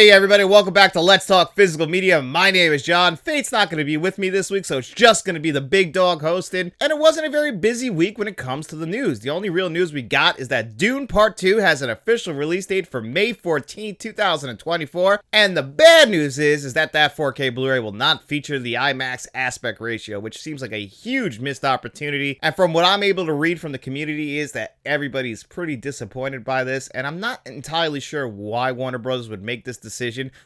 Hey everybody, welcome back to Let's Talk Physical Media. My name is John. Fate's not going to be with me this week, so it's just going to be the big dog hosting. And it wasn't a very busy week when it comes to the news. The only real news we got is that Dune Part 2 has an official release date for May 14, 2024. And the bad news is that 4K Blu-ray will not feature the IMAX aspect ratio, which seems like a huge missed opportunity. And from what I'm able to read from the community is that everybody's pretty disappointed by this. And I'm not entirely sure why Warner Bros. Would make this decision.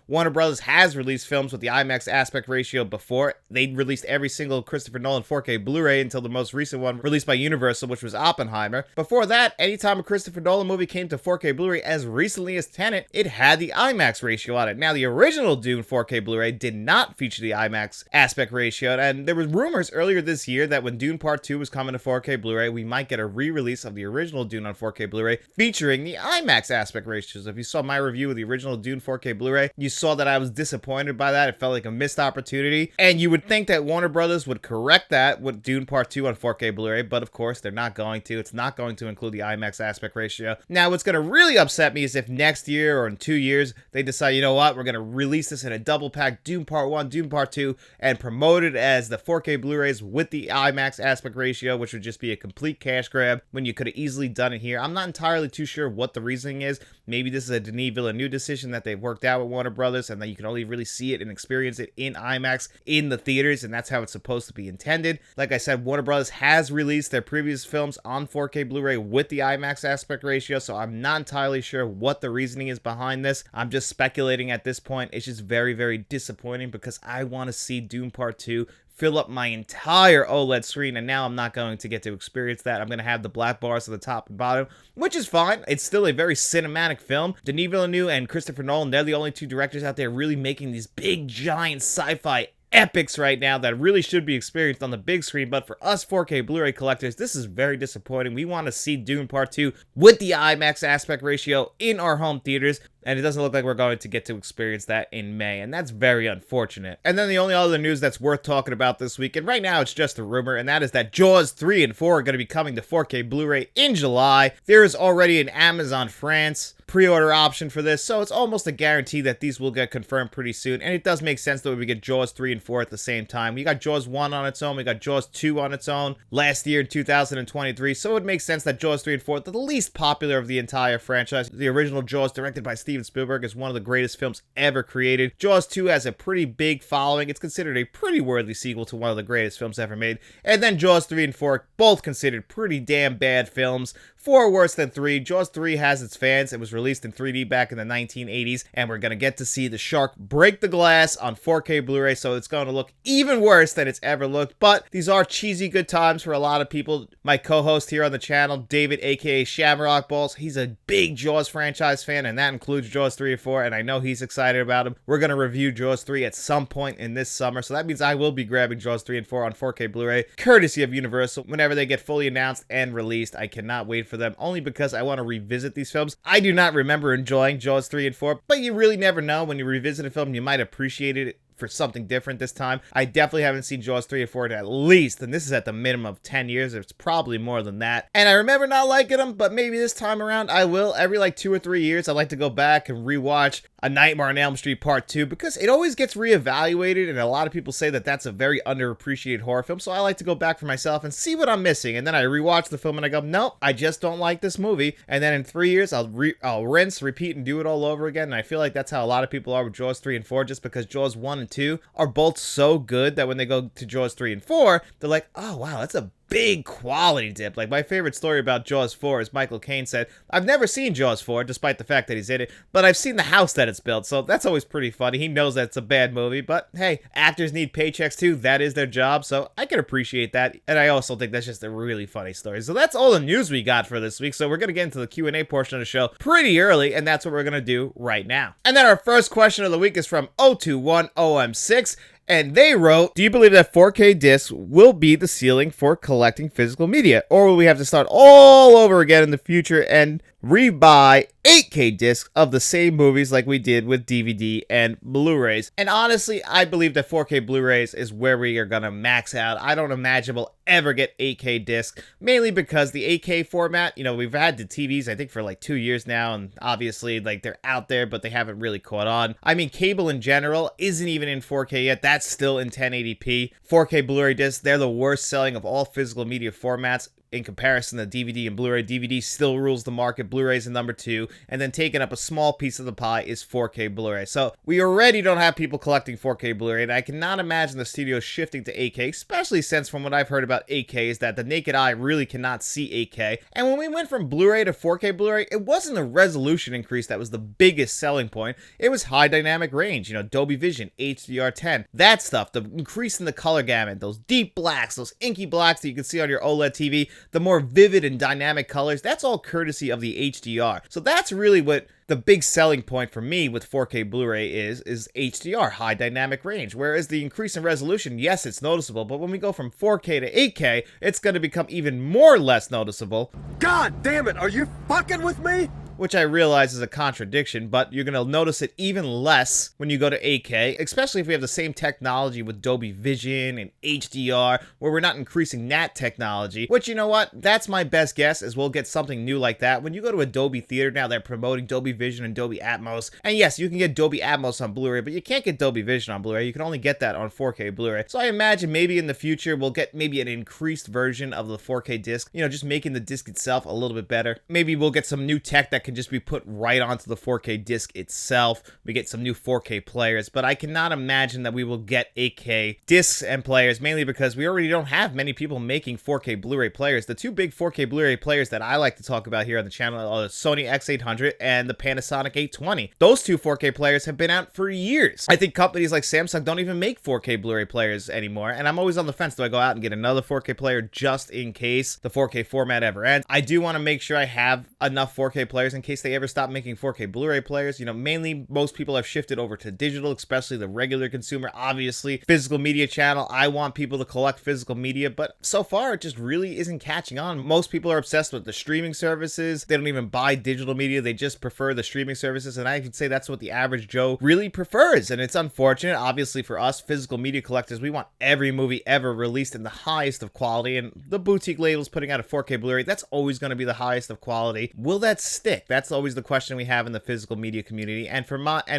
Warner Bros. Has released films with the IMAX aspect ratio before. They released every single Christopher Nolan 4K Blu-ray until the most recent one released by Universal, which was Oppenheimer. Before that, anytime a Christopher Nolan movie came to 4K Blu-ray as recently as Tenet, it had the IMAX ratio on it. Now, the original Dune 4K Blu-ray did not feature the IMAX aspect ratio, and there was rumors earlier this year that when Dune Part 2 was coming to 4K Blu-ray, we might get a re-release of the original Dune on 4K Blu-ray featuring the IMAX aspect ratios. If you saw my review of the original Dune 4K Blu-ray, you saw that I was disappointed by that. It felt like a missed opportunity, and you would think that Warner Brothers would correct that with Dune Part 2 on 4K Blu-ray, but of course they're not going to. It's not going to include the IMAX aspect ratio. Now, what's going to really upset me is if next year or in 2 years they decide, you know what, we're going to release this in a double pack, Dune Part 1, Dune Part 2, and promote it as the 4K Blu-rays with the IMAX aspect ratio, which would just be a complete cash grab when you could have easily done it here. I'm not entirely too sure what the reasoning is. Maybe this is a Denis Villeneuve decision that they've worked out with Warner Brothers, and that you can only really see it and experience it in IMAX in the theaters, and that's how it's supposed to be intended. Like I said, Warner Brothers has released their previous films on 4K Blu-ray with the IMAX aspect ratio, so I'm not entirely sure what the reasoning is behind this. I'm just speculating at this point. It's just very, very disappointing because I want to see Dune Part 2 fill up my entire OLED screen, and now I'm not going to get to experience that. I'm going to have the black bars at the top and bottom, which is fine. It's still a very cinematic film. Denis Villeneuve and Christopher Nolan, they're the only two directors out there really making these big, giant sci-fi epics right now that really should be experienced on the big screen. But for us 4K Blu-ray collectors, this is very disappointing. We want to see Dune Part 2 with the IMAX aspect ratio in our home theaters, and it doesn't look like we're going to get to experience that in May, and that's very unfortunate. And then the only other news that's worth talking about this week, and right now it's just a rumor, and that is that Jaws 3 and 4 are going to be coming to 4K Blu-ray in July. There is already an Amazon France pre-order option for this, so it's almost a guarantee that these will get confirmed pretty soon, and it does make sense that we get Jaws 3 and 4 at the same time. We got Jaws 1 on its own, we got Jaws 2 on its own last year in 2023, so it makes sense that Jaws 3 and 4 are the least popular of the entire franchise. The original Jaws, directed by Steven Spielberg, is one of the greatest films ever created. Jaws 2 has a pretty big following. It's considered a pretty worthy sequel to one of the greatest films ever made. And then Jaws 3 and 4, both considered pretty damn bad films. 4 worse than 3. Jaws 3 has its fans. It was released in 3D back in the 1980s, and we're going to get to see the shark break the glass on 4K Blu-ray, so it's going to look even worse than it's ever looked. But these are cheesy good times for a lot of people. My co-host here on the channel, David, aka Shamrock Balls, he's a big Jaws franchise fan, and that includes Jaws 3 and 4, and I know he's excited about them. We're going to review Jaws 3 at some point in this summer, so that means I will be grabbing Jaws 3 and 4 on 4K Blu-ray, courtesy of Universal, whenever they get fully announced and released. I cannot wait for them, only because I want to revisit these films. I do not remember enjoying Jaws 3 and 4, but you really never know. When you revisit a film, you might appreciate it for something different this time. I definitely haven't seen Jaws 3 and 4 in at least, and this is at the minimum of 10 years. It's probably more than that. And I remember not liking them, but maybe this time around I will. Every like 2 or 3 years, I like to go back and rewatch A Nightmare on Elm Street Part 2 because it always gets reevaluated, and a lot of people say that that's a very underappreciated horror film, so I like to go back for myself and see what I'm missing. And then I rewatch the film and I go, nope, I just don't like this movie. And then in 3 years, I'll rinse, repeat, and do it all over again. And I feel like that's how a lot of people are with Jaws 3 and 4, just because Jaws 1 and 2 are both so good that when they go to Jaws 3 and 4, they're like, oh wow, that's a big quality dip. Like, my favorite story about Jaws 4 is Michael Caine said, I've never seen Jaws 4, despite the fact that he's in it, but I've seen the house that it's built, so that's always pretty funny. He knows that it's a bad movie, but hey, actors need paychecks too. That is their job, so I can appreciate that, and I also think that's just a really funny story. So that's all the news we got for this week, so we're going to get into the Q&A portion of the show pretty early, and that's what we're going to do right now. And then our first question of the week is from 021OM6, and they wrote, do you believe that 4K discs will be the ceiling for collecting physical media? Or will we have to start all over again in the future? And rebuy 8K discs of the same movies like we did with DVD and Blu-rays. And honestly, I believe that 4K Blu-rays is where we are gonna max out. I don't imagine we'll ever get 8K discs, mainly because the 8K format, we've had the TVs I think for like 2 years now, and obviously like they're out there, but they haven't really caught on. I mean, cable in general isn't even in 4K yet. That's still in 1080p. 4K Blu-ray discs, they're the worst selling of all physical media formats. In comparison to DVD and Blu-ray, DVD still rules the market, Blu-ray's in number 2, and then taking up a small piece of the pie is 4K Blu-ray. So we already don't have people collecting 4K Blu-ray, and I cannot imagine the studio shifting to 8K, especially since from what I've heard about 8K is that the naked eye really cannot see 8K. And when we went from Blu-ray to 4K Blu-ray, it wasn't the resolution increase that was the biggest selling point. It was high dynamic range, Dolby Vision, HDR10, that stuff, the increase in the color gamut, those deep blacks, those inky blacks that you can see on your OLED TV, the more vivid and dynamic colors, that's all courtesy of the HDR. So that's really what the big selling point for me with 4K Blu-ray is HDR, high dynamic range. Whereas the increase in resolution, yes, it's noticeable, but when we go from 4K to 8K, it's going to become even more less noticeable. God damn it, are you fucking with me? Which I realize is a contradiction, but you're going to notice it even less when you go to 8K, especially if we have the same technology with Dolby Vision and HDR, where we're not increasing that technology, which, you know what, that's my best guess, is we'll get something new like that. When you go to a Dolby theater now, they're promoting Dolby Vision and Dolby Atmos, and yes, you can get Dolby Atmos on Blu-ray, but you can't get Dolby Vision on Blu-ray. You can only get that on 4K Blu-ray. So I imagine maybe in the future, we'll get maybe an increased version of the 4K disc, just making the disc itself a little bit better. Maybe we'll get some new tech that can just be put right onto the 4K disc itself. We get some new 4K players, but I cannot imagine that we will get 8K discs and players, mainly because we already don't have many people making 4K Blu-ray players. The two big 4K Blu-ray players that I like to talk about here on the channel are the Sony X800 and the Panasonic 820. Those two 4K players have been out for years. I think companies like Samsung don't even make 4K Blu-ray players anymore, and I'm always on the fence. Do I go out and get another 4K player just in case the 4K format ever ends? I do want to make sure I have enough 4K players in case they ever stop making 4K Blu-ray players. Mainly most people have shifted over to digital, especially the regular consumer. Obviously, physical media channel, I want people to collect physical media, but so far it just really isn't catching on. Most people are obsessed with the streaming services. They don't even buy digital media. They just prefer the streaming services, and I could say that's what the average Joe really prefers, and it's unfortunate. Obviously, for us physical media collectors, we want every movie ever released in the highest of quality, and the boutique labels putting out a 4K Blu-ray, that's always going to be the highest of quality. Will that stick? That's always the question we have in the physical media community, and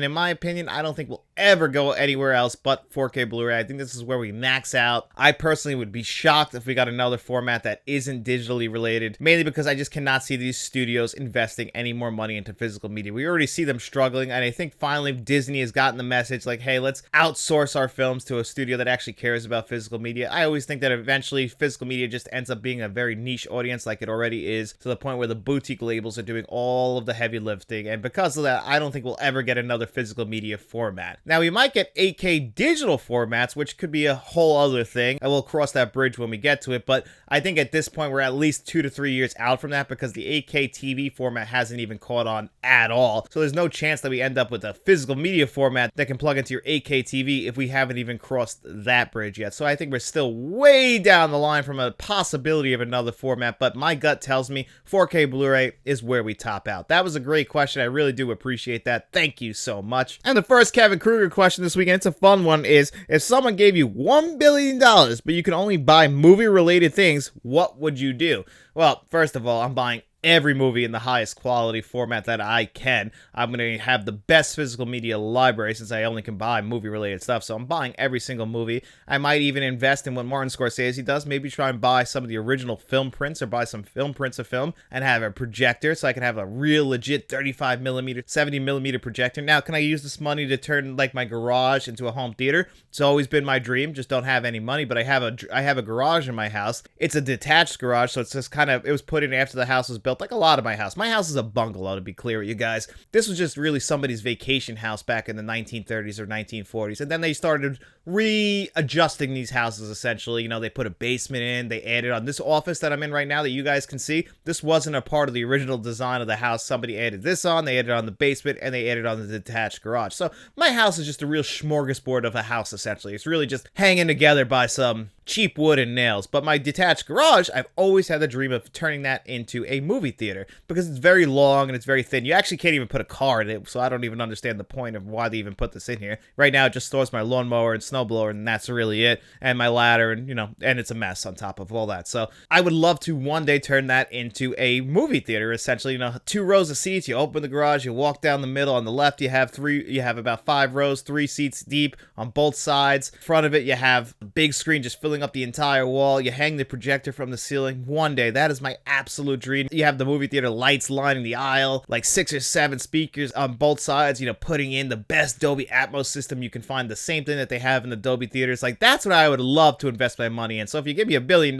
in my opinion, I don't think we'll ever go anywhere else but 4K Blu-ray. I think this is where we max out. I personally would be shocked if we got another format that isn't digitally related, mainly because I just cannot see these studios investing any more money into physical media. We already see them struggling, and I think finally Disney has gotten the message like, hey, let's outsource our films to a studio that actually cares about physical media. I always think that eventually physical media just ends up being a very niche audience like it already is, to the point where the boutique labels are doing all of the heavy lifting, and because of that, I don't think we'll ever get another physical media format. Now, we might get 8K digital formats, which could be a whole other thing, and we'll cross that bridge when we get to it, but I think at this point we're at least 2 to 3 years out from that, because the 8K TV format hasn't even caught on at all. So there's no chance that we end up with a physical media format that can plug into your 8K TV if we haven't even crossed that bridge yet. So I think we're still way down the line from a possibility of another format, but my gut tells me 4K Blu-ray is where we top out. That was a great question. I really do appreciate that. Thank you so much. And the first Kevin Kruger question this weekend, it's a fun one, is if someone gave you $1 billion, but you can only buy movie-related things, what would you do? Well, first of all, I'm buying every movie in the highest quality format that I can. I'm going to have the best physical media library since I only can buy movie-related stuff, so I'm buying every single movie. I might even invest in what Martin Scorsese does, maybe try and buy some of the original film prints or buy some film prints of film and have a projector so I can have a real legit 35mm, 70mm projector. Now, can I use this money to turn like my garage into a home theater? It's always been my dream, just don't have any money, but I have a garage in my house. It's a detached garage, so it's just it was put in after the house was built, like a lot of my house. My house is a bungalow, to be clear with you guys. This was just really somebody's vacation house back in the 1930s or 1940s, and then they started readjusting these houses, essentially. You know, they put a basement in, they added on this office that I'm in right now that you guys can see. This wasn't a part of the original design of the house. Somebody added this on, they added on the basement, and they added on the detached garage. So my house is just a real smorgasbord of a house, essentially. It's really just hanging together by some cheap wood and nails. But my detached garage, I've always had the dream of turning that into a movie theater because it's very long and it's very thin. You actually can't even put a car in it, so I don't even understand the point of why they even put this in here. Right now, it just stores my lawnmower and snowblower, and that's really it, and my ladder, and and it's a mess on top of all that. So I would love to one day turn that into a movie theater, essentially. 2 rows of seats. You open the garage, you walk down the middle. On the left, you have about 5 rows, 3 seats deep on both sides. In front of it, you have a big screen just filling up the entire wall. You hang the projector from the ceiling. One day, that is my absolute dream. You have the movie theater lights lining the aisle, like 6 or 7 speakers on both sides, putting in the best Dolby Atmos system you can find, the same thing that they have in the Dolby theaters. Like, that's what I would love to invest my money in. So if you give me $1 billion,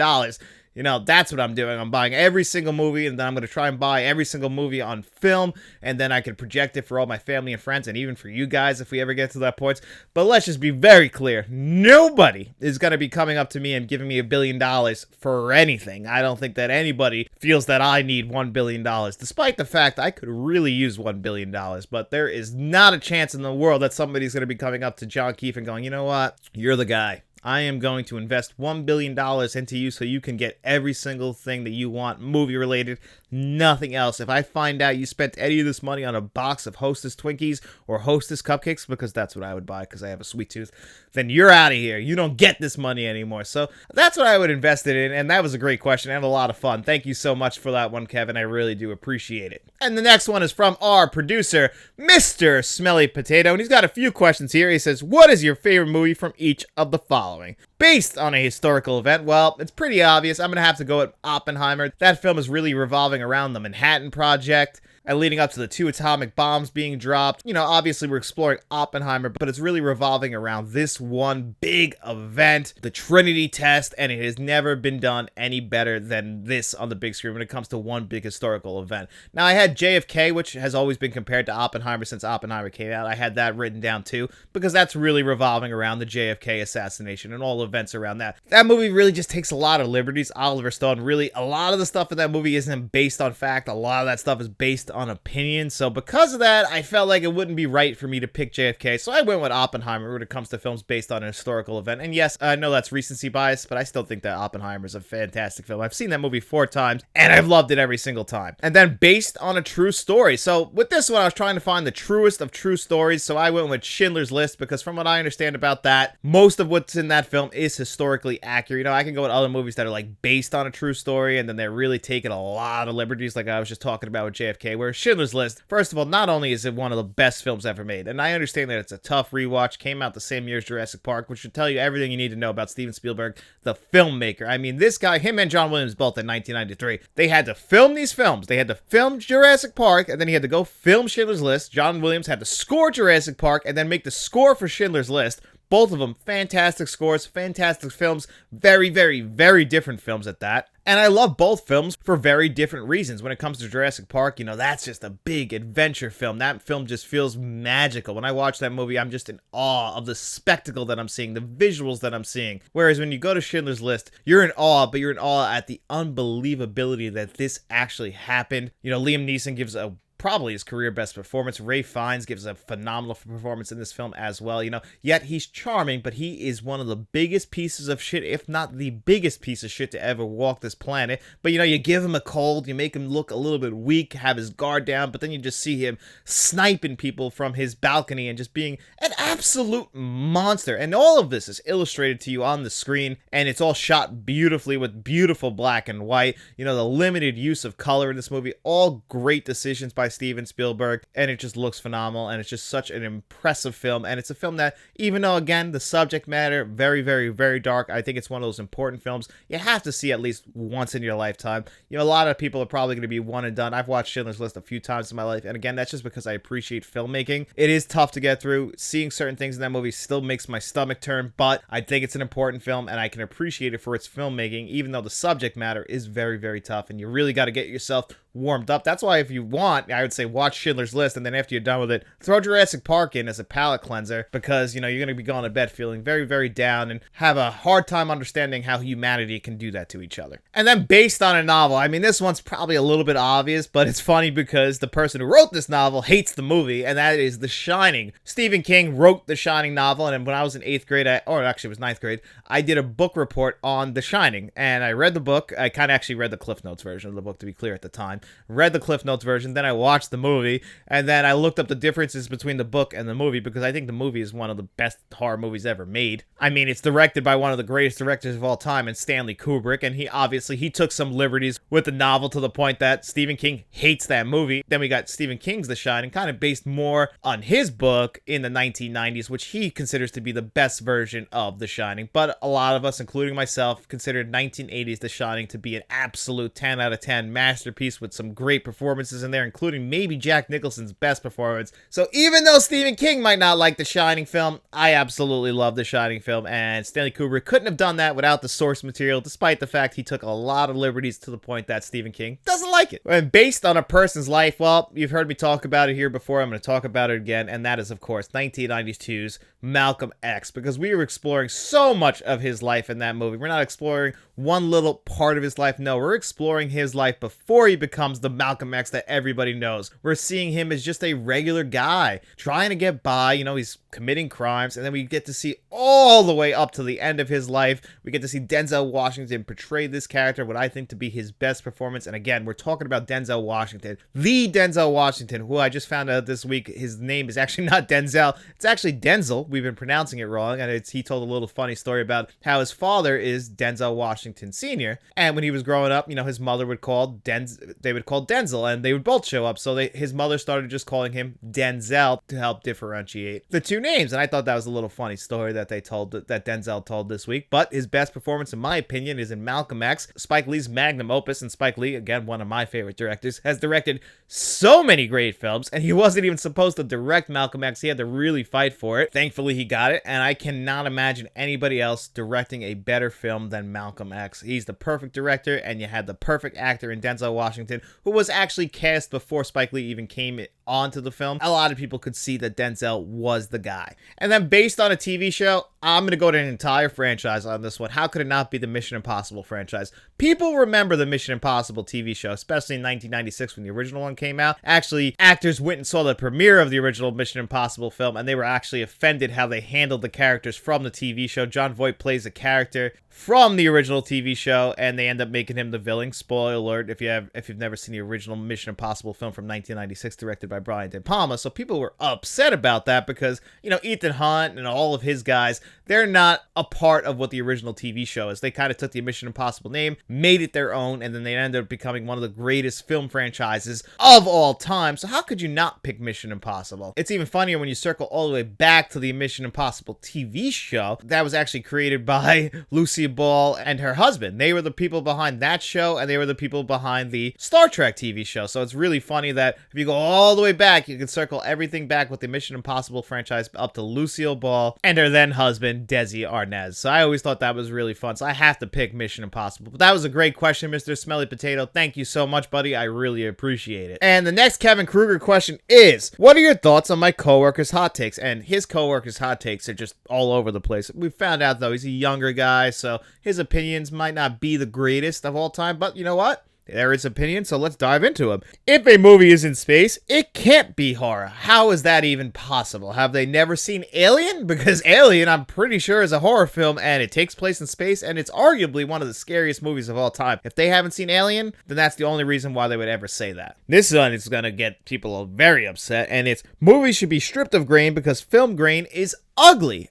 that's what I'm doing. I'm buying every single movie, and then I'm going to try and buy every single movie on film, and then I can project it for all my family and friends, and even for you guys if we ever get to that point. But let's just be very clear. Nobody is going to be coming up to me and giving me $1 billion for anything. I don't think that anybody feels that I need $1 billion, despite the fact I could really use $1 billion. But there is not a chance in the world that somebody's going to be coming up to John Keefe and going, you know what? You're the guy. I am going to invest $1 billion into you so you can get every single thing that you want movie related, nothing else. If I find out you spent any of this money on a box of Hostess Twinkies or Hostess cupcakes, because that's what I would buy because I have a sweet tooth, then you're out of here. You don't get this money anymore. So that's what I would invest it in, and that was a great question and a lot of fun. Thank you so much for that one, Kevin. I really do appreciate it. And the next one is from our producer, Mr. Smelly Potato, and he's got a few questions here. He says, what is your favorite movie from each of the following? Based on a historical event, well, it's pretty obvious. I'm going to have to go with Oppenheimer. That film is really revolving around the Manhattan Project and leading up to the 2 atomic bombs being dropped. Obviously we're exploring Oppenheimer, but it's really revolving around this one big event, the Trinity test, and it has never been done any better than this on the big screen when it comes to one big historical event. Now, I had JFK, which has always been compared to Oppenheimer since Oppenheimer came out. I had that written down too, because that's really revolving around the JFK assassination and all events around that. That movie really just takes a lot of liberties. Oliver Stone, really, a lot of the stuff in that movie isn't based on fact. A lot of that stuff is based on opinion. So because of that, I felt like it wouldn't be right for me to pick JFK. So I went with Oppenheimer when it comes to films based on a historical event. And yes, I know that's recency bias, but I still think that Oppenheimer is a fantastic film. I've seen that movie 4 times, and I've loved it every single time. And then based on a true story. So with this one, I was trying to find the truest of true stories. So I went with Schindler's List, because from what I understand about that, most of what's in that film is historically accurate. I can go with other movies that are like based on a true story, and then they're really taking a lot of liberties, like I was just talking about with JFK, where Schindler's List, first of all, not only is it one of the best films ever made, and I understand that it's a tough rewatch, came out the same year as Jurassic Park, which should tell you everything you need to know about Steven Spielberg, the filmmaker. I mean, this guy, him and John Williams both in 1993, they had to film these films. They had to film Jurassic Park, and then he had to go film Schindler's List. John Williams had to score Jurassic Park, and then make the score for Schindler's List. Both of them, fantastic scores, fantastic films, very, very, very different films at that. And I love both films for very different reasons. When it comes to Jurassic Park, that's just a big adventure film. That film just feels magical. When I watch that movie, I'm just in awe of the spectacle that I'm seeing, the visuals that I'm seeing. Whereas when you go to Schindler's List, you're in awe, but you're in awe at the unbelievability that this actually happened. Liam Neeson gives probably his career best performance. Ralph Fiennes gives a phenomenal performance in this film as well. Yet he's charming, but he is one of the biggest pieces of shit, if not the biggest piece of shit to ever walk this planet. But you give him a cold, you make him look a little bit weak, have his guard down, but then you just see him sniping people from his balcony and just being an absolute monster. And all of this is illustrated to you on the screen, and it's all shot beautifully with beautiful black and white. The limited use of color in this movie, all great decisions by Steven Spielberg, and it just looks phenomenal, and it's just such an impressive film. And it's a film that, even though again the subject matter very, very, very dark, I think it's one of those important films you have to see at least once in your lifetime. A lot of people are probably going to be one and done. I've watched Schindler's List a few times in my life, and again, that's just because I appreciate filmmaking. It is tough to get through. Seeing certain things in that movie still makes my stomach turn, but I think it's an important film, and I can appreciate it for its filmmaking, even though the subject matter is very, very tough, and you really got to get yourself warmed up. That's why if you want, I would say watch Schindler's List, and then after you're done with it, throw Jurassic Park in as a palate cleanser, because, you're going to be going to bed feeling very, very down and have a hard time understanding how humanity can do that to each other. And then based on a novel, I mean, this one's probably a little bit obvious, but it's funny because the person who wrote this novel hates the movie, and that is The Shining. Stephen King wrote The Shining novel, and when I was in 8th grade, or actually it was 9th grade, I did a book report on The Shining, and I read the book. I kind of actually read the Cliff Notes version of the book, to be clear, at the time. Read the Cliff Notes version, then I watched the movie, and then I looked up the differences between the book and the movie, because I think the movie is one of the best horror movies ever made. I mean, it's directed by one of the greatest directors of all time, and Stanley Kubrick, and he took some liberties with the novel to the point that Stephen King hates that movie. Then we got Stephen King's The Shining, kind of based more on his book in the 1990s, which he considers to be the best version of The Shining. But a lot of us, including myself, considered 1980s The Shining to be an absolute 10 out of 10 masterpiece with some great performances in there, including maybe Jack Nicholson's best performance. So even though Stephen King might not like The Shining film, I absolutely love The Shining film, and Stanley Kubrick couldn't have done that without the source material, despite the fact he took a lot of liberties to the point that Stephen King doesn't like it. And based on a person's life, well, you've heard me talk about it here before. I'm going to talk about it again, and that is, of course, 1992's Malcolm X, because we were exploring so much of his life in that movie. We're not exploring one little part of his life. No, we're exploring his life before he becomes the Malcolm X that everybody knows. We're seeing him as just a regular guy trying to get by. He's committing crimes, and then we get to see all the way up to the end of his life. We get to see Denzel Washington portray this character, what I think to be his best performance. And again, we're talking about Denzel Washington, the Denzel Washington, who I just found out this week, his name is actually not Denzel, it's actually Denzel. We've been pronouncing it wrong, and he told a little funny story about how his father is Denzel Washington Sr., and when he was growing up, his mother would call Denzel, and they would both show up, so his mother started just calling him Denzel to help differentiate the two names. And I thought that was a little funny story that Denzel told this week. But his best performance, in my opinion, is in Malcolm X, Spike Lee's magnum opus. And Spike Lee, again, one of my favorite directors, has directed so many great films, and he wasn't even supposed to direct Malcolm X. He had to really fight for it. Thankfully, he got it, and I cannot imagine anybody else directing a better film than Malcolm X. He's the perfect director, and you had the perfect actor in Denzel Washington, who was actually cast before Spike Lee even came onto the film. A lot of people could see that Denzel was the guy. And then based on a TV show, I'm going to go to an entire franchise on this one. How could it not be the Mission Impossible franchise? People remember the Mission Impossible TV show, especially in 1996 when the original one came out. Actually, actors went and saw the premiere of the original Mission Impossible film, and they were actually offended how they handled the characters from the TV show. Jon Voight plays a character from the original TV show, and they end up making him the villain. Spoiler alert if you've never seen the original Mission Impossible film from 1996 directed by Brian De Palma. So people were upset about that because, Ethan Hunt and all of his guys, they're not a part of what the original TV show is. They kind of took the Mission Impossible name, made it their own, and then they ended up becoming one of the greatest film franchises of all time. So how could you not pick Mission Impossible? It's even funnier when you circle all the way back to the Mission Impossible TV show. That was actually created by Lucy Ball and her husband. They were the people behind that show, and they were the people behind the Star Trek TV show. So it's really funny that if you go all the way back, you can circle everything back with the Mission Impossible franchise up to Lucille Ball and her then husband, Desi Arnaz. So I always thought that was really fun. So I have to pick Mission Impossible. But that was a great question, Mr. Smelly Potato. Thank you so much, buddy. I really appreciate it. And the next Kevin Kruger question is, what are your thoughts on my coworker's hot takes? And his coworker's hot takes are just all over the place. We found out, though, he's a younger guy, so his opinions might not be the greatest of all time. But you know what? They're his opinion, so let's dive into them. If a movie is in space, it can't be horror. How is that even possible? Have they never seen Alien? Because Alien, I'm pretty sure, is a horror film, and it takes place in space, and it's arguably one of the scariest movies of all time. If they haven't seen Alien, then that's the only reason why they would ever say that. This one is going to get people very upset, and it's movies should be stripped of grain because film grain is ugly.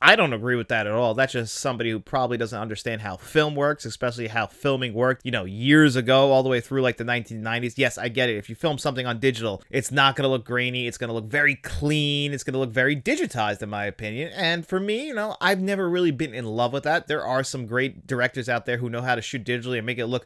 I don't agree with that at all. That's just somebody who probably doesn't understand how film works, especially how filming worked, years ago, all the way through like the 1990s. Yes, I get it. If you film something on digital, it's not going to look grainy. It's going to look very clean. It's going to look very digitized, in my opinion. And for me, I've never really been in love with that. There are some great directors out there who know how to shoot digitally and make it look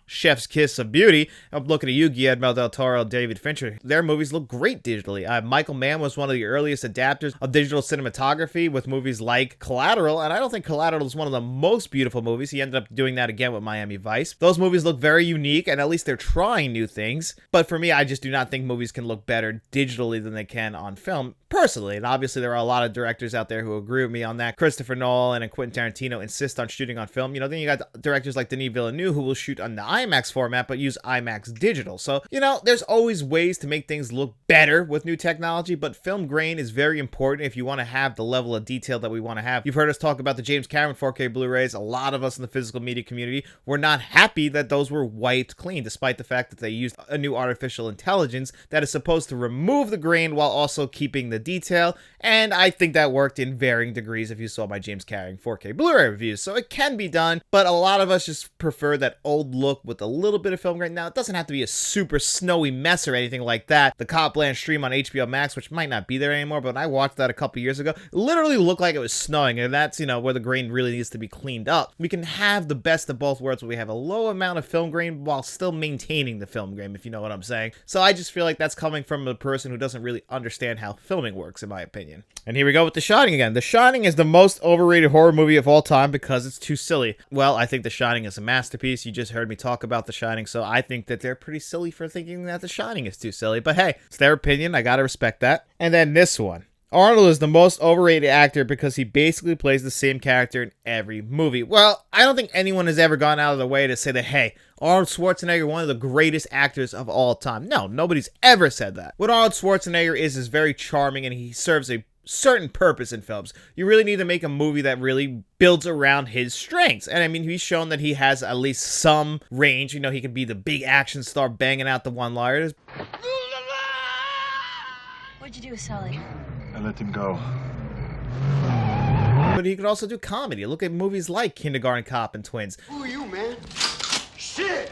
chef's kiss of beauty. I'm looking at you, Guillermo del Toro, David Fincher. Their movies look great digitally. Michael Mann was one of the earliest adapters of digital cinematography with movies movies like Collateral, and I don't think Collateral is one of the most beautiful movies. He ended up doing that again with Miami Vice. Those movies look very unique, and at least they're trying new things. But for me, I just do not think movies can look better digitally than they can on film, personally. And obviously, there are a lot of directors out there who agree with me on that. Christopher Nolan and Quentin Tarantino insist on shooting on film. Then you got directors like Denis Villeneuve who will shoot on the IMAX format, but use IMAX digital. So, there's always ways to make things look better with new technology, but film grain is very important if you want to have the level of detail that we want to have. You've heard us talk about the James Cameron 4K Blu-rays. A lot of us in the physical media community were not happy that those were wiped clean, despite the fact that they used a new artificial intelligence that is supposed to remove the grain while also keeping the detail. And I think that worked in varying degrees if you saw my James Cameron 4K Blu-ray reviews. So it can be done, but a lot of us just prefer that old look with a little bit of film grain. Now, it doesn't have to be a super snowy mess or anything like that. The Copland stream on HBO Max, which might not be there anymore, but when I watched that a couple years ago, it literally looked like it was snowing, and that's, where the grain really needs to be cleaned up. We can have the best of both worlds where we have a low amount of film grain while still maintaining the film grain, if you know what I'm saying. So I just feel like that's coming from a person who doesn't really understand how filming works, in my opinion. And here we go with The Shining again. The Shining is the most overrated horror movie of all time because it's too silly. Well, I think The Shining is a masterpiece. You just heard me talk about The Shining, so I think that they're pretty silly for thinking that The Shining is too silly. But hey, it's their opinion. I gotta respect that. And then this one. Arnold is the most overrated actor because he basically plays the same character in every movie. Well, I don't think anyone has ever gone out of their way to say that, hey, Arnold Schwarzenegger, one of the greatest actors of all time. No, nobody's ever said that. What Arnold Schwarzenegger is very charming, and he serves a certain purpose in films. You really need to make a movie that really builds around his strengths. And I mean, he's shown that he has at least some range. He can be the big action star banging out the one-liners. What'd you do with Sully? I let him go. But he could also do comedy. Look at movies like Kindergarten Cop and Twins. Who are you, man? Shit!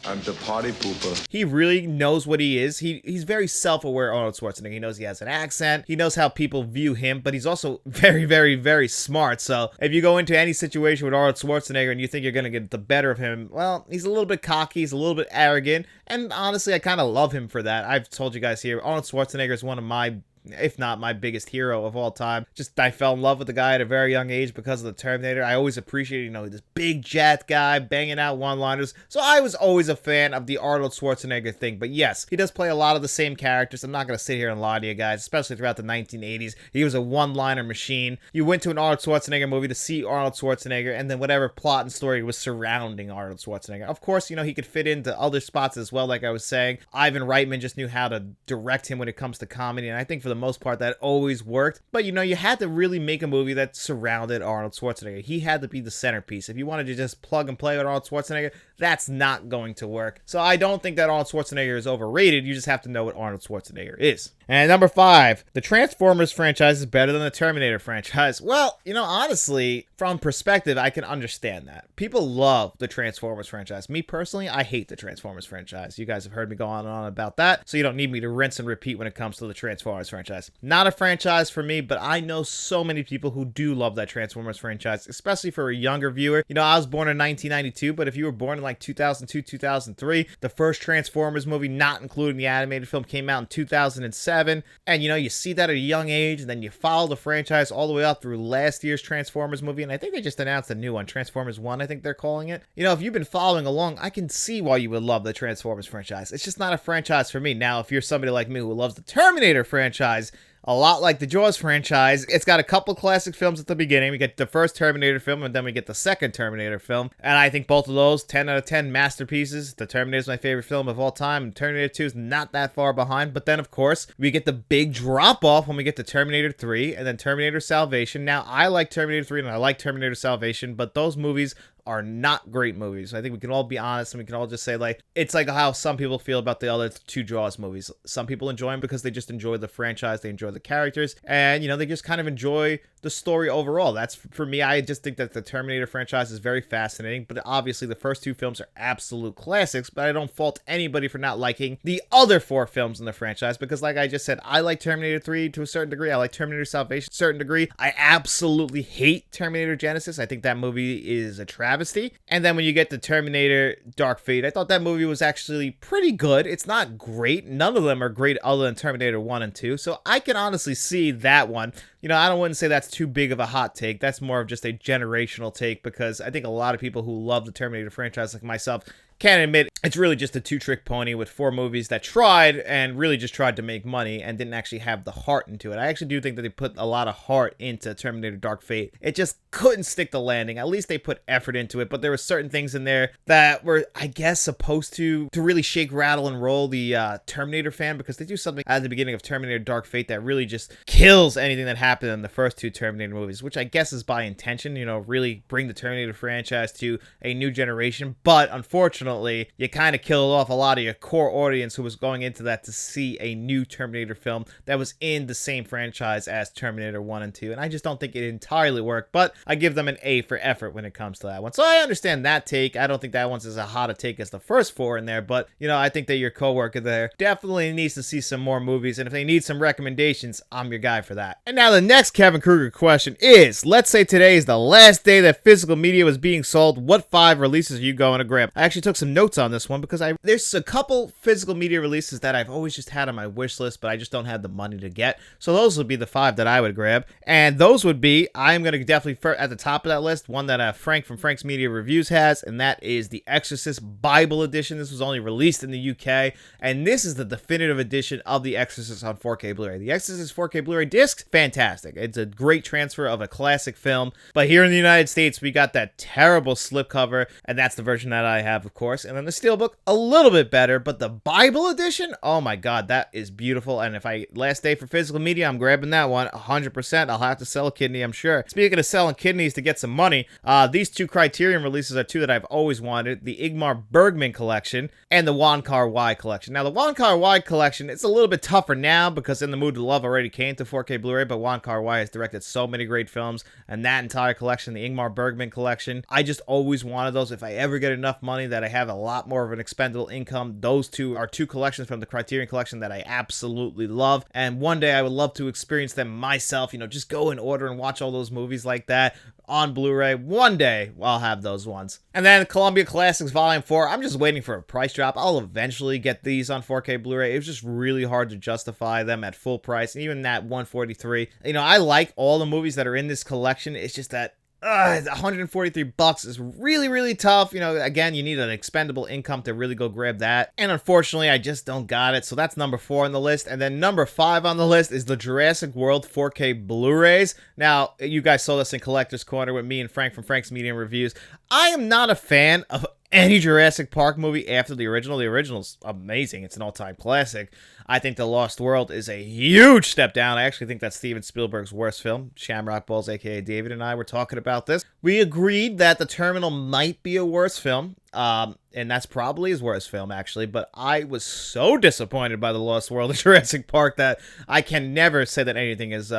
I'm the party pooper. He really knows what he is. He's very self-aware, Arnold Schwarzenegger. He knows he has an accent. He knows how people view him, but he's also very, very, very smart. So if you go into any situation with Arnold Schwarzenegger and you think you're going to get the better of him, well, he's a little bit cocky. He's a little bit arrogant. And honestly, I kind of love him for that. I've told you guys here, Arnold Schwarzenegger is one of my, if not my biggest hero of all time. Just, I fell in love with the guy at a very young age because of the Terminator. I always appreciated, this big jet guy banging out one-liners. So I was always a fan of the Arnold Schwarzenegger thing. But yes, he does play a lot of the same characters. I'm not going to sit here and lie to you guys, especially throughout the 1980s. He was a one-liner machine. You went to an Arnold Schwarzenegger movie to see Arnold Schwarzenegger, and then whatever plot and story was surrounding Arnold Schwarzenegger. Of course, he could fit into other spots as well, like I was saying. Ivan Reitman just knew how to direct him when it comes to comedy, and I think for the most part that always worked. But you had to really make a movie that surrounded Arnold Schwarzenegger. He had to be the centerpiece. If you wanted to just plug and play with Arnold Schwarzenegger, that's not going to work. So I don't think that Arnold Schwarzenegger is overrated. You just have to know what Arnold Schwarzenegger is. And number 5, the Transformers franchise is better than the Terminator franchise. Well, honestly, from perspective, I can understand that. People love the Transformers franchise. Me personally, I hate the Transformers franchise. You guys have heard me go on and on about that, so you don't need me to rinse and repeat when it comes to the Transformers franchise. Not a franchise for me, but I know so many people who do love that Transformers franchise, especially for a younger viewer. I was born in 1992, but if you were born in like 2002, 2003, the first Transformers movie, not including the animated film, came out in 2007. And you see that at a young age, and then you follow the franchise all the way up through last year's Transformers movie, and I think they just announced a new one, Transformers 1, I think they're calling it. If you've been following along, I can see why you would love the Transformers franchise. It's just not a franchise for me. Now, if you're somebody like me who loves the Terminator franchise, a lot like the Jaws franchise, it's got a couple classic films at the beginning. We get the first Terminator film, and then we get the second Terminator film. And I think both of those, 10 out of 10 masterpieces. The Terminator is my favorite film of all time, and Terminator 2 is not that far behind. But then, of course, we get the big drop-off when we get to Terminator 3, and then Terminator Salvation. Now, I like Terminator 3, and I like Terminator Salvation, but those movies are not great movies. I think we can all be honest, and we can all just say, it's like how some people feel about the other 2 Jaws movies. Some people enjoy them because they just enjoy the franchise, they enjoy the characters, and, they just kind of enjoy the story overall. That's for me. I just think that the Terminator franchise is very fascinating, but obviously the first two films are absolute classics, but I don't fault anybody for not liking the other four films in the franchise, because like I just said, I like Terminator 3 to a certain degree. I like Terminator Salvation to a certain degree. I absolutely hate Terminator Genesis. I think that movie is a travesty. And then when you get to Terminator Dark Fate, I thought that movie was actually pretty good. It's not great. None of them are great other than Terminator 1 and 2. So I can honestly see that one. You know, I wouldn't say that's too big of a hot take. That's more of just a generational take, because I think a lot of people who love the Terminator franchise, like myself, can admit it's really just a two-trick pony with four movies that tried and really just tried to make money and didn't actually have the heart into it. I actually do think that they put a lot of heart into Terminator Dark Fate. It just couldn't stick the landing. At least they put effort into it, but there were certain things in there that were, I guess, supposed to really shake, rattle, and roll the Terminator fan, because they do something at the beginning of Terminator Dark Fate that really just kills anything that happened in the first two Terminator movies, which I guess is by intention, you know, really bring the Terminator franchise to a new generation. But unfortunately, you kind of killed off a lot of your core audience who was going into that to see a new Terminator film that was in the same franchise as Terminator 1 and 2. And I just don't think it entirely worked, but I give them an A for effort when it comes to that one. So I understand that take. I don't think that one's as a hot a take as the first four in there, but, you know, I think that your coworker there definitely needs to see some more movies, and if they need some recommendations, I'm your guy for that. And now the next Kevin Kruger question is, let's say today is the last day that physical media was being sold. What 5 releases are you going to grab? I actually took some notes on this one because there's a couple physical media releases that I've always just had on my wish list, but I just don't have the money to get. So those would be the 5 that I would grab. And those would be, I'm going to definitely, at the top of that list, one that Frank from Frank's Media Reviews has, and that is The Exorcist Bible Edition. This was only released in the UK, and this is the definitive edition of The Exorcist on 4K Blu-ray. The Exorcist 4K Blu-ray disc, fantastic. It's a great transfer of a classic film, but here in the United States, we got that terrible slipcover, and that's the version that I have, of course. And then the Steelbook, a little bit better, but the Bible edition, oh my god, that is beautiful. And if last day for physical media, I'm grabbing that one 100%. I'll have to sell a kidney, I'm sure. Speaking of selling kidneys to get some money, these two Criterion releases are two that I've always wanted: the Ingmar Bergman collection and the Wong Kar-wai collection. Now, the Wong Kar-wai collection, it's a little bit tougher now because In the Mood to Love already came to 4K Blu-ray, but Wong Kar-wai has directed so many great films, and that entire collection, the Ingmar Bergman collection, I just always wanted those. If I ever get enough money that I have a lot more of an expendable income, those two are two collections from the Criterion collection that I absolutely love, and one day I would love to experience them myself, you know, just go and order and watch all those movies like that on Blu-ray. One day I'll have those ones. And then Columbia Classics Volume 4, I'm just waiting for a price drop. I'll eventually get these on 4K Blu-ray. It was just really hard to justify them at full price, and even that 143. You know, I like all the movies that are in this collection. It's just that $143 is really, really tough. You know, again, you need an expendable income to really go grab that. And unfortunately, I just don't got it. So that's number 4 on the list. And then number 5 on the list is the Jurassic World 4K Blu-rays. Now, you guys saw this in Collector's Corner with me and Frank from Frank's Media Reviews. I am not a fan of any Jurassic Park movie after the original. The original's amazing. It's an all-time classic. I think The Lost World is a huge step down. I actually think that's Steven Spielberg's worst film. Shamrock Balls, aka David, and I were talking about this. We agreed that The Terminal might be a worse film, and that's probably his worst film, actually, but I was so disappointed by The Lost World of Jurassic Park that I can never say that anything is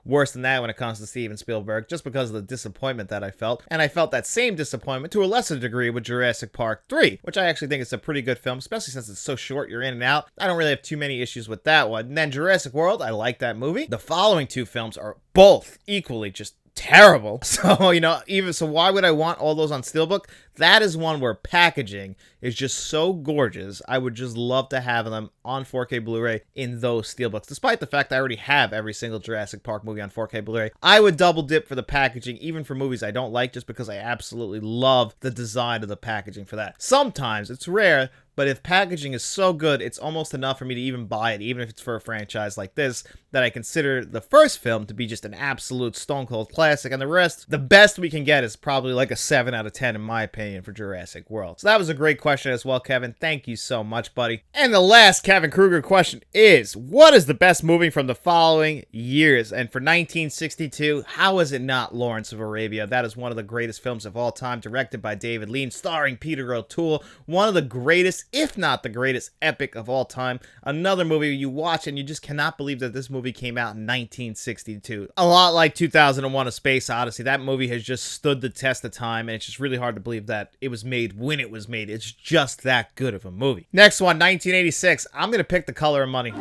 worse than that when it comes to Steven Spielberg, just because of the disappointment that I felt. And I felt that same disappointment to a lesser degree with Jurassic Park 3, which I actually think is a pretty good film, especially since it's so short, you're in and out. I don't really have too many issues with that one. And then Jurassic World, I like that movie. The following two films are both equally just terrible. So, you know, so why would I want all those on Steelbook? That is one where packaging is just so gorgeous. I would just love to have them on 4K Blu-ray in those Steelbooks, despite the fact I already have every single Jurassic Park movie on 4K Blu-ray. I would double dip for the packaging, even for movies I don't like, just because I absolutely love the design of the packaging for that. Sometimes, it's rare, but if packaging is so good, it's almost enough for me to even buy it, even if it's for a franchise like this, that I consider the first film to be just an absolute stone cold classic, and the rest, the best we can get is probably like a 7 out of 10 in my opinion. million for Jurassic World. So that was a great question as well, Kevin. Thank you so much, buddy. And the last Kevin Kruger question is, what is the best movie from the following years? And for 1962, how is it not Lawrence of Arabia? That is one of the greatest films of all time, directed by David Lean, starring Peter O'Toole. One of the greatest, if not the greatest, epic of all time. Another movie you watch and you just cannot believe that this movie came out in 1962. A lot like 2001: A Space Odyssey. That movie has just stood the test of time, and it's just really hard to believe that it was made when it was made. It's just that good of a movie. Next one, 1986. I'm going to pick The Color of Money.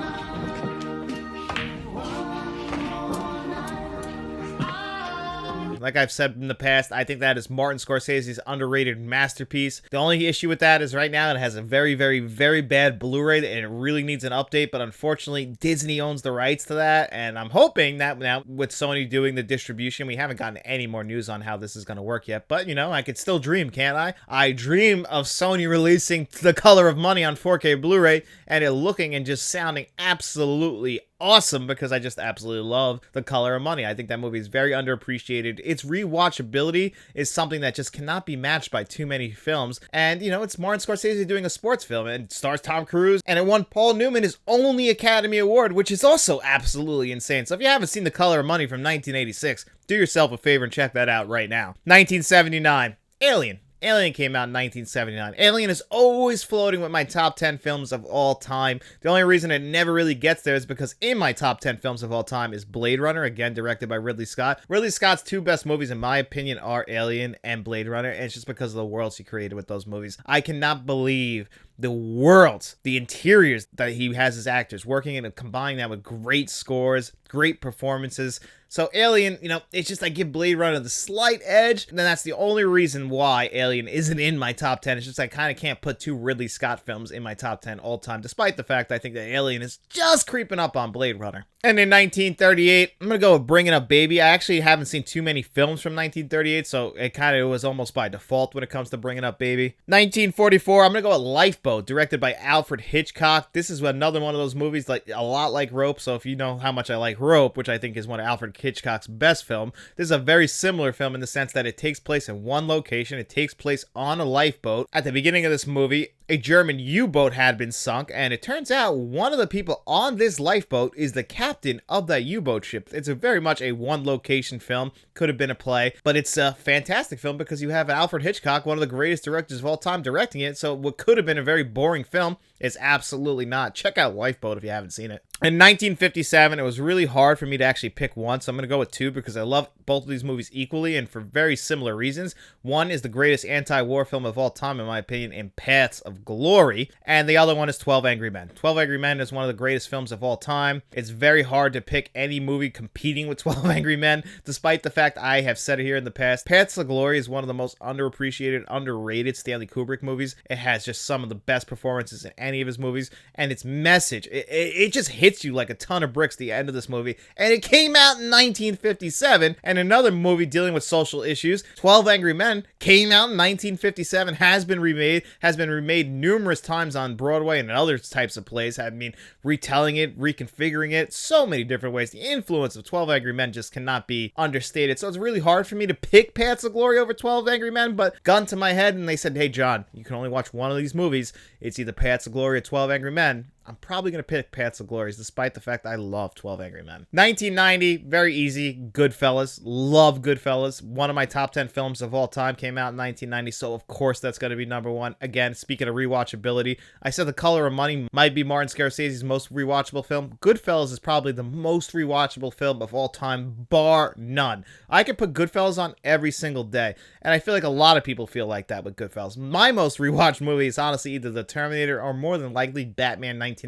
Like I've said in the past, I think that is Martin Scorsese's underrated masterpiece. The only issue with that is right now it has a very, very, very bad Blu-ray and it really needs an update, but unfortunately Disney owns the rights to that, and I'm hoping that now with Sony doing the distribution, we haven't gotten any more news on how this is going to work yet, but you know, I could still dream, can't I? I dream of Sony releasing The Color of Money on 4K Blu-ray and it looking and just sounding absolutely awesome, because I just absolutely love The Color of Money. I think that movie is very underappreciated. Its rewatchability is something that just cannot be matched by too many films. And, you know, it's Martin Scorsese doing a sports film, and it stars Tom Cruise, and it won Paul Newman his only Academy Award, which is also absolutely insane. So if you haven't seen The Color of Money from 1986, do yourself a favor and check that out right now. 1979, Alien. Alien came out in 1979. Alien is always floating with my top 10 films of all time. The only reason it never really gets there is because in my top 10 films of all time is Blade Runner, again directed by Ridley Scott. Ridley Scott's two best movies in my opinion are Alien and Blade Runner, and it's just because of the worlds he created with those movies. I cannot believe the worlds, the interiors that he has as actors working in, and combining that with great scores, great performances. So Alien, you know, it's just I give Blade Runner the slight edge, and then that's the only reason why Alien isn't in my top 10. It's just I kind of can't put two Ridley Scott films in my top 10 all time, despite the fact I think that Alien is just creeping up on Blade Runner. And in 1938, I'm going to go with Bringing Up Baby. I actually haven't seen too many films from 1938, so it kind of was almost by default when it comes to Bringing Up Baby. 1944, I'm going to go with Lifeboat, directed by Alfred Hitchcock. This is another one of those movies like a lot like Rope, so if you know how much I like Rope, which I think is one of Alfred Hitchcock's best film, this is a very similar film in the sense that it takes place in one location. It takes place on a lifeboat. At the beginning of this movie, a German U-boat had been sunk, and it turns out one of the people on this lifeboat is the captain of that U-boat ship. It's a very much a one-location film. Could have been a play, but it's a fantastic film because you have Alfred Hitchcock, one of the greatest directors of all time, directing it, so what could have been a very boring film is absolutely not. Check out Lifeboat if you haven't seen it. In 1957, it was really hard for me to actually pick one, so I'm going to go with two because I love both of these movies equally and for very similar reasons. One is the greatest anti-war film of all time, in my opinion, in Paths of Glory, and the other one is 12 Angry Men. 12 Angry Men is one of the greatest films of all time. It's very hard to pick any movie competing with 12 Angry Men, despite the fact I have said it here in the past. Paths of Glory is one of the most underappreciated, underrated Stanley Kubrick movies. It has just some of the best performances in any of his movies, and its message, it just hits you like a ton of bricks at the end of this movie, and it came out in 1957. And another movie dealing with social issues, 12 Angry Men, came out in 1957, has been remade numerous times on Broadway and in other types of plays. I mean, retelling it, reconfiguring it, so many different ways. The influence of 12 Angry Men just cannot be understated, so it's really hard for me to pick Paths of Glory over 12 Angry Men, but gun to my head and they said, hey John, you can only watch one of these movies. It's either Paths of Glory or 12 Angry Men. I'm probably going to pick Paths of Glory, despite the fact I love 12 Angry Men. 1990, very easy, Goodfellas. Love Goodfellas. One of my top 10 films of all time came out in 1990, so of course that's going to be number one. Again, speaking of rewatchability, I said The Color of Money might be Martin Scorsese's most rewatchable film. Goodfellas is probably the most rewatchable film of all time, bar none. I could put Goodfellas on every single day, and I feel like a lot of people feel like that with Goodfellas. My most rewatched movie is honestly either The Terminator or more than likely Batman 1989,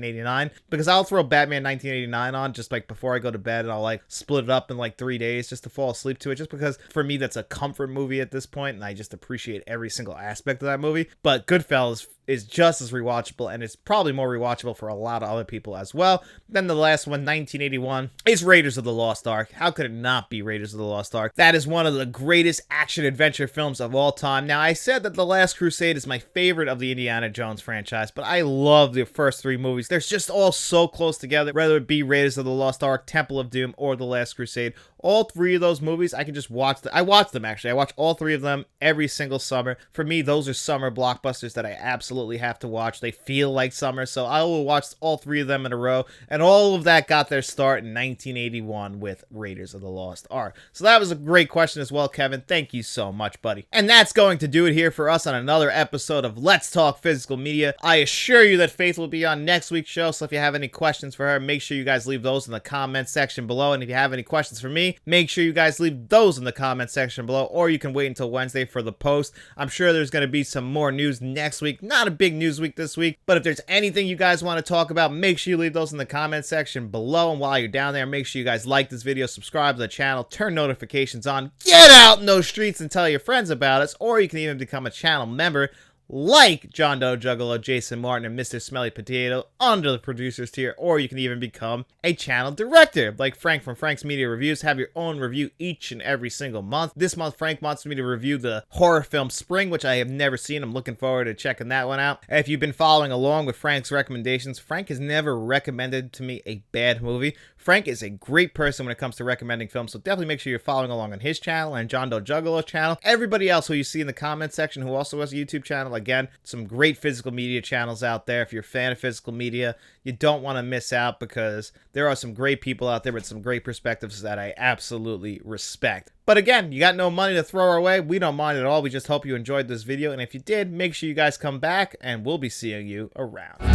because I'll throw Batman 1989 on just like before I go to bed, and I'll like split it up in like 3 days just to fall asleep to it, just because for me that's a comfort movie at this point, and I just appreciate every single aspect of that movie. But Goodfellas is just as rewatchable, and it's probably more rewatchable for a lot of other people as well. Then the last one, 1981, is Raiders of the Lost Ark. How could it not be Raiders of the Lost Ark? That is one of the greatest action-adventure films of all time. Now, I said that The Last Crusade is my favorite of the Indiana Jones franchise, but I love the first three movies. They're just all so close together, whether it be Raiders of the Lost Ark, Temple of Doom, or The Last Crusade. All three of those movies, I can just watch. I watch them, actually. I watch all three of them every single summer. For me, those are summer blockbusters that I absolutely have to watch. They feel like summer, so I will watch all three of them in a row. And all of that got their start in 1981 with Raiders of the Lost Ark. So that was a great question as well, Kevin. Thank you so much, buddy. And that's going to do it here for us on another episode of Let's Talk Physical Media. I assure you that Faith will be on next week's show, so if you have any questions for her, make sure you guys leave those in the comment section below. And if you have any questions for me, make sure you guys leave those in the comment section below, or you can wait until Wednesday for the post. I'm sure there's going to be some more news next week. Not a big news week this week, but if there's anything you guys want to talk about, make sure you leave those in the comment section below. And while you're down there, make sure you guys like this video, subscribe to the channel, turn notifications on, get out in those streets and tell your friends about us, or you can even become a channel member like John Doe Juggalo, Jason Martin, and Mr. Smelly Potato under the producers tier, or you can even become a channel director like Frank from Frank's Media Reviews. Have your own review each and every single month. This month, Frank wants me to review the horror film Spring, which I have never seen. I'm looking forward to checking that one out. If you've been following along with Frank's recommendations, Frank has never recommended to me a bad movie. Frank is a great person when it comes to recommending films, so definitely make sure you're following along on his channel and John Doe Juggalo's channel. Everybody else who you see in the comment section who also has a YouTube channel, again, some great physical media channels out there. If you're a fan of physical media, you don't want to miss out because there are some great people out there with some great perspectives that I absolutely respect. But again, you got no money to throw our way. We don't mind at all. We just hope you enjoyed this video. And if you did, make sure you guys come back and we'll be seeing you around.